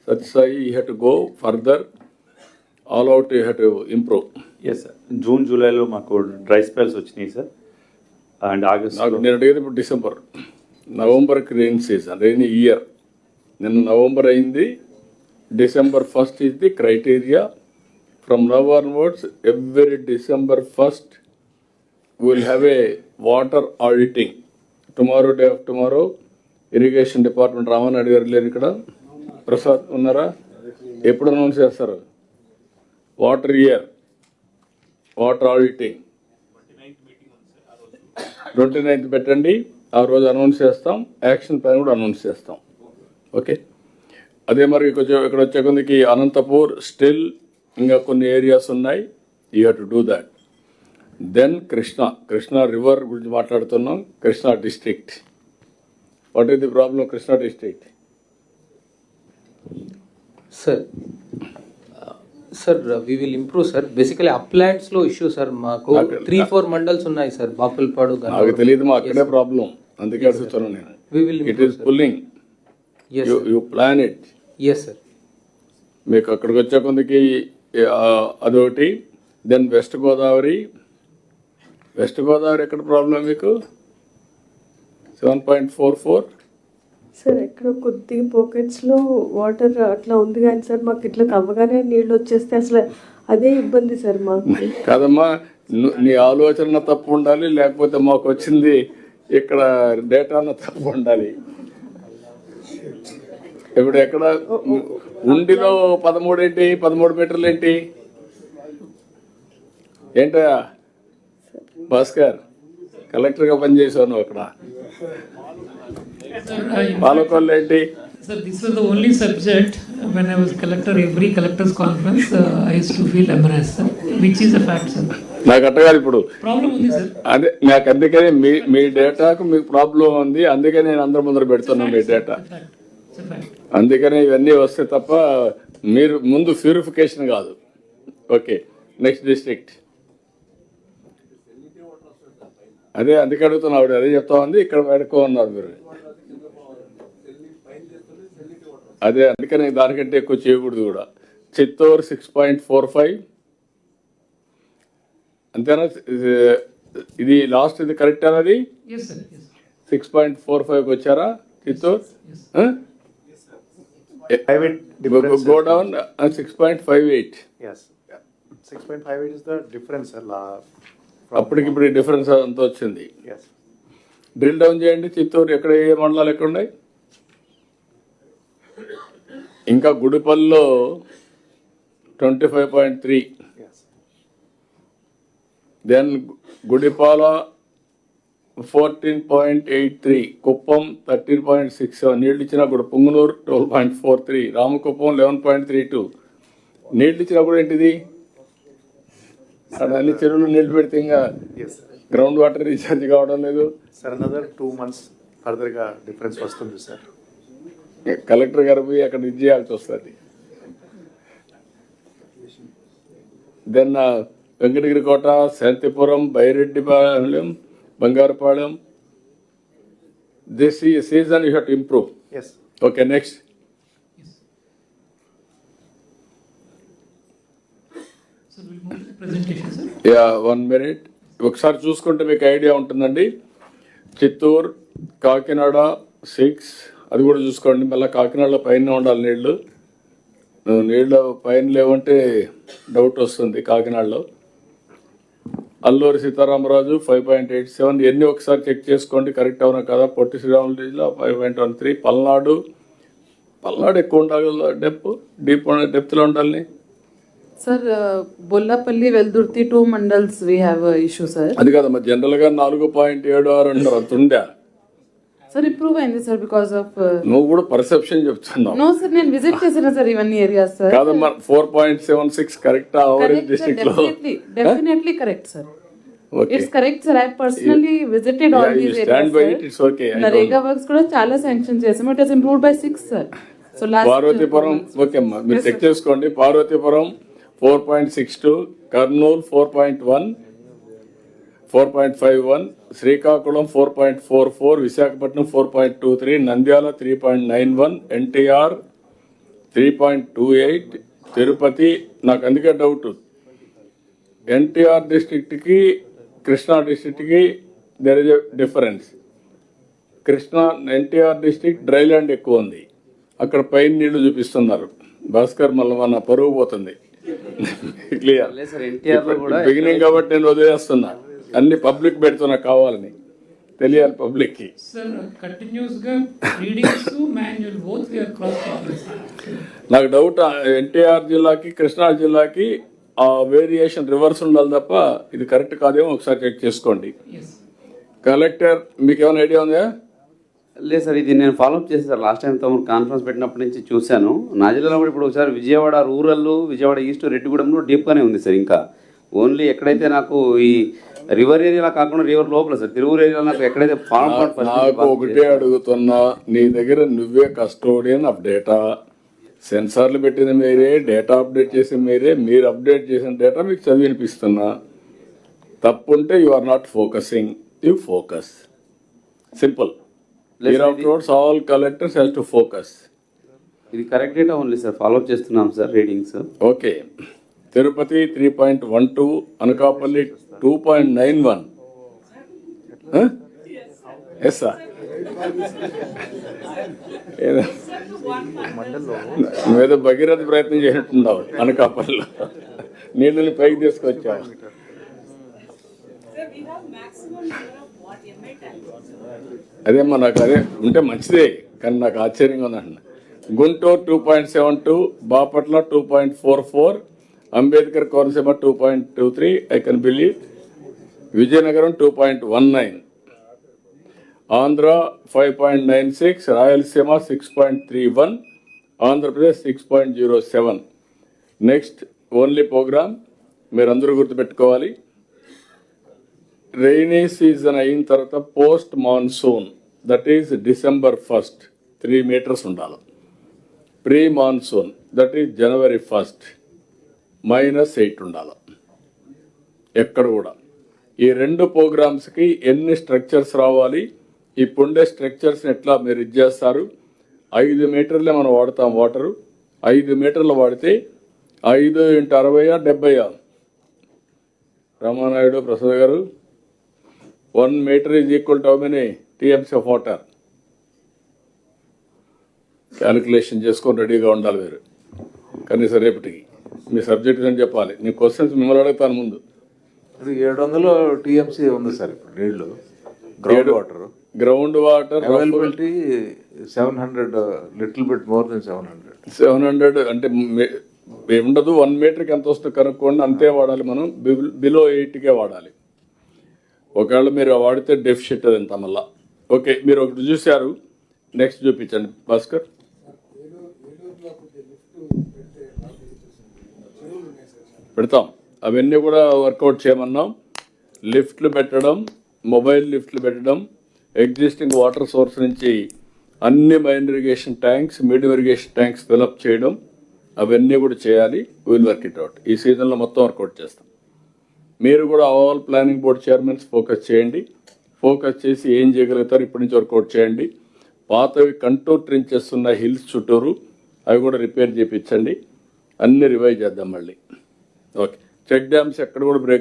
Sathya Sai, you have to go further. All out you have to improve. Yes sir June జూలైలో మాకు dry spells వచ్చినాయి sir and August నాకు నేను అడిగేది ఇప్పుడు డిసెంబర్, నవంబర్కి రెయిన్ సీజన్, రెయిన్ ఇయర్. నిన్న నవంబర్ అయింది, December 1st is the criteria. From now onwards, every December 1st, we will have a water auditing. Tomorrow, day of tomorrow, irrigation department Raman అడిగారు లేరు ఇక్కడ, ప్రసాద్ ఉన్నారా? ఎప్పుడు అనౌన్స్ చేస్తారు? Water year, water auditing 29th పెట్టండి, ఆ రోజు అనౌన్స్ చేస్తాం, యాక్షన్ ప్లాన్ కూడా అనౌన్స్ చేస్తాం. ఓకే, అదే మరి ఇక్కడ వచ్చే కొందికి అనంతపూర్ స్టిల్ ఇంకా కొన్ని ఏరియాస్ ఉన్నాయి, you have to do that. Then Krishna river గురించి మాట్లాడుతున్నాం. Krishna district, what is the problem Krishna district? Sir we will improve sir. Basically uplands లో ఇష్యూ సార్. మాకు 3-4 మండల్స్ ఉన్నాయి సార్, బాపులపాడు. నాకు తెలియదు, మా అక్కడే ప్రాబ్లం, అందుకే అడుగుతున్నాను నేను. We will it is pulling, you plan it. Yes sir. మీకు అక్కడికి వచ్చే కొందికి అదొకటి. దెన్ వెస్ట్ గోదావరి ఎక్కడ ప్రాబ్లం మీకు? 7.44. సార్ ఎక్కడ కొద్దిగా పాకెట్స్లో వాటర్ అట్లా ఉంది కానీ సార్ మాకు ఇట్లా తవ్వగానే నీళ్ళు వచ్చేస్తే అసలు అదే ఇబ్బంది సార్ మాకు. కాదమ్మా, నీ ఆలోచన తప్పు ఉండాలి, లేకపోతే మాకు వచ్చింది ఇక్కడ డేటాను తప్పు ఉండాలి. ఇప్పుడు ఎక్కడ ఉండిలో 13 ఏంటి, 13 మీటర్లు ఏంటి? ఏంటా భాస్కర్, కలెక్టర్గా పనిచేసావు నువ్వు అక్కడ. పాలకొల్లు ఏంటి? Sir, this was the only subject when I was collector, every collector's conference, I used to feel embarrassed, sir, which is a fact, sir. నాకు అట్టగాదు ఇప్పుడు Problem ఉంది sir. అదే, నాకు అందుకని మీ డేటాకు మీకు ప్రాబ్లం ఉంది, అందుకే నేను అందరి ముందర పెడుతున్నాను మీ డేటా. It's a fact. అందుకని ఇవన్నీ వస్తాయి తప్ప మీరు ముందు ప్యూరిఫికేషన్ కాదు. Okay, next district. అదే అందుకే అడుగుతున్నా, ఆవిడ అదే చెప్తా ఉంది, ఇక్కడ పెడుకో ఉన్నారు మీరు. అదే అందుకని దానికంటే ఎక్కువ చేయకూడదు కూడా. చిత్తూరు 6.45, అంతేనా? ఇది లాస్ట్, ఇది కరెక్ట్ అన్నది. Yes, sir. Yes. 6.45కి వచ్చారా Chittoor? Private difference. Go down 6.58. Yes. 6.58 is the difference, sir. అప్పటికి ఇప్పుడు డిఫరెన్స్ అంతా వచ్చింది. Yes. డ్రిల్ డౌన్ చేయండి, చిత్తూరు ఎక్కడ, ఏ మండలాలు ఎక్కడ ఉన్నాయి? ఇంకా గుడిపల్లిలో 25.3. Yes. దెన్ గుడిపాల 14.83, కుప్పం 13.67 నీళ్ళు ఇచ్చినా కూడా, పుంగనూరు 12.43, రామకుప్పం 11.32 నీళ్ళు ఇచ్చినా కూడా ఏంటిది? అన్ని చెరువులు నీళ్లు పెడితే ఇంకా Yes. గ్రౌండ్ వాటర్ రీఛార్జ్ కావడం లేదు. Sir, another 2 months further గా difference వస్తుంది సార్. కలెక్టర్ గారు పోయి అక్కడ ఇది చేయాల్సి వస్తుంది. Then Venkatagirikota, Santhipuram, Byreddipalem, Bangarupalem. This season you have to improve. Yes. Okay, next. So we'll move to the presentation, sir. Yeah, 1 minute. ఒకసారి చూసుకుంటే మీకు ఐడియా ఉంటుందండి. చిత్తూరు, కాకినాడ 6, అది కూడా చూసుకోండి. మళ్ళీ కాకినాడలో పైన ఉండాలి నీళ్లు. నీళ్ళు పైన లేవంటే డౌట్ వస్తుంది కాకినాడలో. అల్లూరి సీతారామరాజు 5.87, ఇవన్నీ ఒకసారి చెక్ చేసుకోండి కరెక్ట్ అవునా కదా. పొట్టి శ్రీరాములు జిల్లా 5.13. పల్నాడు ఎక్కువ ఉండాలి, డెప్త్లో ఉండాలి. Sir, Bollapalli, Veldurthi, 2 mandals we have a issue, sir. అది కాదమ్మా, జనరల్గా 4.76 అంటారు, అంత ఉందా? Sir, improve అయింది sir because of. నువ్వు కూడా పర్సెప్షన్ చెప్తున్నావు. No sir, నేను విజిట్ చేసిన sir ఇవన్నీ ఏరియాస్ sir. కాదమ్మా, 4.76 కరెక్ట్ ఆవరేజ్ డిస్ట్రిక్ట్ లో? Definitely correct sir. Okay. It's correct sir. I personally visited all Yeah, you these stand areas by sir. it, it's okay. I Narega works కూడా చాలా sanction చేసాము. It has improved by 6 sir. So last. Parvathipuram okay అమ్మా, మీరు check చేసుకోండి. పార్వతీపురం 4.62, కర్నూలు 4.1, 4.51, శ్రీకాకుళం 4.44, విశాఖపట్నం 4.23, నంద్యాల 3.91, ఎన్టీఆర్ 3.28 తిరుపతి. నాకు అందుకే doubt, NTR డిస్ట్రిక్ట్కి కృష్ణా డిస్ట్రిక్ట్కి there is a difference. Krishna NTR district dry land ఎక్కువ ఉంది, అక్కడ పైన నీళ్లు చూపిస్తున్నారు. భాస్కర్ మళ్ళీ మన పరువు పోతుంది. క్లియర్ బిగినింగ్ కాబట్టి నేను వదిలేస్తున్నా, అన్ని పబ్లిక్ పెడుతున్నా, కావాలని తెలియాలి పబ్లిక్కి. Sir, continuousగా readings manual both we are cross checking. నాకు డౌట్, ఎన్టీఆర్ జిల్లాకి కృష్ణా జిల్లాకి ఆ వేరియేషన్ రివర్స్ ఉండాలి తప్ప ఇది కరెక్ట్ కాదేమో ఒకసారి చెక్ చేసుకోండి. Yes. కలెక్టర్ మీకు ఏమైనా ఐడియా ఉందా? లేదు సార్, ఇది నేను ఫాలోఅప్ చేశాను సార్. లాస్ట్ టైం తమరు కాన్ఫరెన్స్ పెట్టినప్పటి నుంచి చూశాను. నా జిల్లాలో కూడా ఇప్పుడు ఒకసారి విజయవాడ రూరల్, విజయవాడ ఈస్ట్, రెడ్డిగూడెంలో డీప్గానే ఉంది సార్. ఇంకా ఓన్లీ ఎక్కడైతే నాకు ఈ రివర్ ఏరియాలో కాకుండా రివర్ లోపల సార్, తిరువురు ఏరియాలో నాకు ఎక్కడైతే నాకు ఒకటే అడుగుతున్నా, నీ దగ్గర నువ్వే కస్టోడియన్ ఆఫ్ డేటా, సెన్సార్లు పెట్టిన మీరే, డేటా అప్డేట్ చేసిన మీరే, మీరు అప్డేట్ చేసిన డేటా మీకు చదివినిపిస్తున్నా. తప్పుంటే you are not focusing, you focus. Simple. Hereafterwards, all collectors has to focus. ఇది correct data only sir, follow up చేస్తున్నాం sir readings. Okay. Tirupati 3.12, Anakapalli 2.91. Yes sir, నువ్వేదో భగీరథ ప్రయత్నం చేసినట్టున్నావు అనకాపల్లిలో, నీళ్ళని పైకి తీసుకొచ్చావు. అదేమ్మా, నాకు అదే ఉంటే మంచిదే, కానీ నాకు ఆశ్చర్యంగా ఉందంటున్నా. Guntur 2.72, Bapatla 2.44, Ambedkar Konaseema 2.23, I can believe. Vizianagaram 2.19, Andhra 5.96, Rayalaseema 6.31, Andhra Pradesh 6.07. Next only programme మీరందరూ గుర్తుపెట్టుకోవాలి, రైనీ సీజన్ అయిన తర్వాత post monsoon, that is December 1st 3 meters ఉండాలి. Pre monsoon, that is January 1st -8 ఉండాలి. ఎక్కడ కూడా ఈ రెండు ప్రోగ్రామ్స్కి ఎన్ని స్ట్రక్చర్స్ రావాలి, ఇప్పుండే స్ట్రక్చర్స్ని ఎట్లా మీరు ఇది చేస్తారు. 5 మీటర్లే మనం వాడతాం వాటరు. 5 మీటర్లు వాడితే 5 × 60 70. రామానాయుడు ప్రసాద్ గారు, 1 meter is equal to how many TMs of water? Calculation చేసుకొని రెడీగా ఉండాలి మీరు. కనీసం రేపటికి మీ సబ్జెక్ట్ అని చెప్పాలి. నీ క్వశ్చన్స్ మిమ్మల్ని అడుగుతాను ముందు. 700 TMC ఉంది సార్ ఇప్పుడు నీళ్లు. Ground water availability 700, little bit more than 700 అంటే ఉండదు. 1 meterకి ఎంత వస్తుంది కనుక్కోండి, అంతే వాడాలి మనం. బిలో 8కే వాడాలి. ఒకవేళ మీరు వాడితే డెఫిషిట్ అది ఎంత మళ్ళా. ఓకే, మీరు ఒకటి చూశారు, నెక్స్ట్ చూపించండి భాస్కర్. పెడతాం, అవన్నీ కూడా వర్కౌట్ చేయమన్నాం. లిఫ్ట్లు పెట్టడం, మొబైల్ లిఫ్ట్లు పెట్టడం, ఎగ్జిస్టింగ్ వాటర్ సోర్స్ నుంచి అన్ని main irrigation tanks, medium irrigation tanks fill up చేయడం, అవన్నీ కూడా చేయాలి. Will work it out. ఈ సీజన్లో మొత్తం వర్కౌట్ చేస్తాం. మీరు కూడా all planning board chairmans focus చేయండి. ఫోకస్ చేసి ఏం చేయగలుగుతారు ఇప్పటి నుంచి వర్కౌట్ చేయండి. పాతవి కంటూర్ ట్రెంచెస్ ఉన్న హిల్స్ చుట్టూరు అవి కూడా రిపేర్ చేయించండి. అన్ని రివైవ్ చేద్దాం మళ్ళీ. ఓకే, చెక్ డ్యామ్స్ ఎక్కడ కూడా బ్రేక్